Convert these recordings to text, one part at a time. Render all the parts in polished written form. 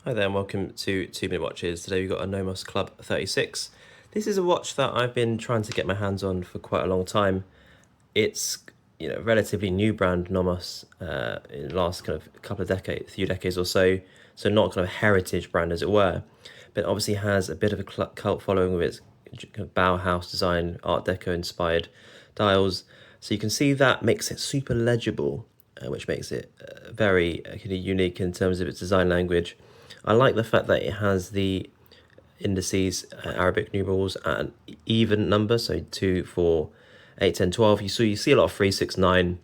Hi there and welcome to 2 Minute Watches. Today we've got a Nomos Club 36. This is a watch that I've been trying to get my hands on for quite a long time. It's a relatively new brand, Nomos, in the last kind of couple of decades, few decades or so. So not kind of a heritage brand as it were, but obviously has a bit of a cult following with its kind of Bauhaus design, Art Deco inspired dials. So you can see that makes it super legible, which makes it very unique in terms of its design language. I like the fact that it has the indices, Arabic numerals, and even numbers, so 2, 4, 8, 10, 12. You see a lot of 3, 6, 9,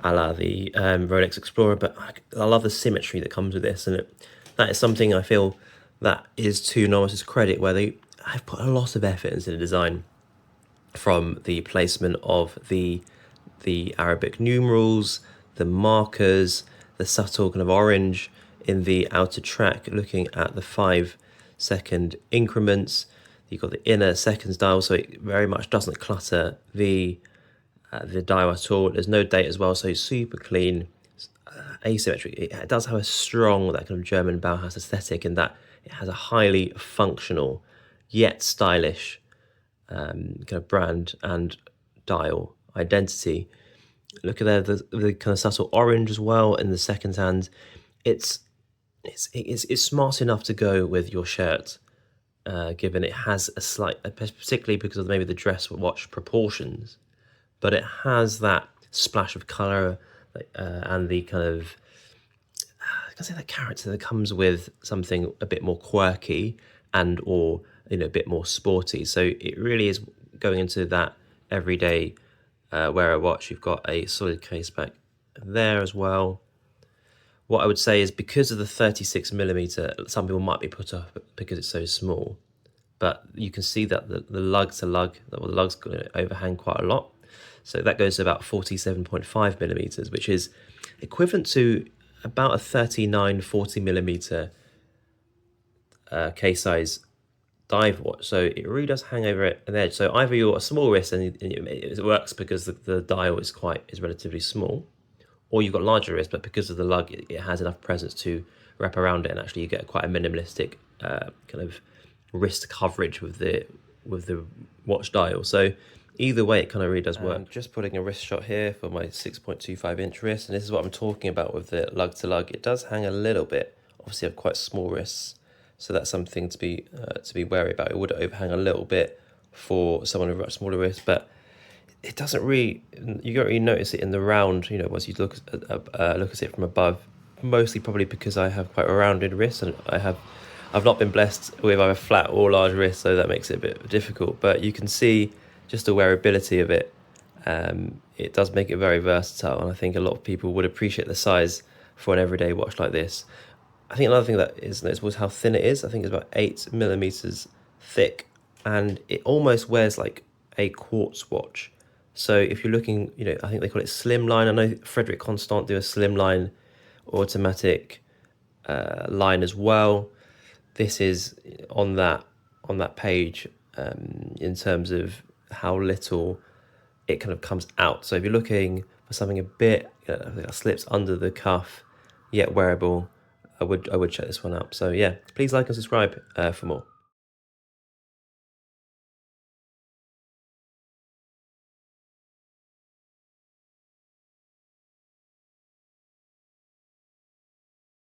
a la the Rolex Explorer, but I love the symmetry that comes with this, and that is something I feel that is to Nomos's credit, where they have put a lot of effort into the design, from the placement of the Arabic numerals, the markers, the subtle kind of orange in the outer track, looking at the 5-second increments. You've got the inner seconds dial, so it very much doesn't clutter the dial at all. There's no date as well, so it's super clean, asymmetric. It does have a strong, that kind of German Bauhaus aesthetic, in that it has a highly functional yet stylish kind of brand and dial identity. Look at there, the kind of subtle orange as well in the second hand. It's smart enough to go with your shirt, given it has a slight, particularly because of maybe the dress watch proportions, but it has that splash of colour and the kind of, I can say, that character that comes with something a bit more quirky and or a bit more sporty. So it really is going into that everyday wear watch. You've got a solid case back there as well. What I would say is, because of the 36mm, some people might be put off because it's so small, but you can see that the lug to lug, the lug's going to overhang quite a lot. So that goes to about 47.5mm, which is equivalent to about a 39-40mm case size dive watch. So it really does hang over an edge. So either you're a small wrist and it works because the dial is relatively small, or you've got larger wrist, but because of the lug, it has enough presence to wrap around it, and actually you get quite a minimalistic kind of wrist coverage with the watch dial. So either way, it kind of really does work. Just putting a wrist shot here for my 6.25-inch wrist, and this is what I'm talking about with the lug to lug. It does hang a little bit. Obviously, I have quite small wrists, so that's something to be wary about. It would overhang a little bit for someone with a much smaller wrist, but it doesn't really, you don't really notice it in the round, once you look at it from above, mostly probably because I have quite a rounded wrist, and I've not been blessed with either flat or large wrists, so that makes it a bit difficult. But you can see just the wearability of it. It does make it very versatile, and I think a lot of people would appreciate the size for an everyday watch like this. I think another thing that is noticeable is how thin it is. I think it's about 8mm thick, and it almost wears like a quartz watch. So if you're looking, I think they call it slimline. I know Frederick Constant do a slimline automatic line as well. This is on that page in terms of how little it kind of comes out. So if you're looking for something a bit that slips under the cuff yet wearable, I would check this one out. So yeah, please like and subscribe for more.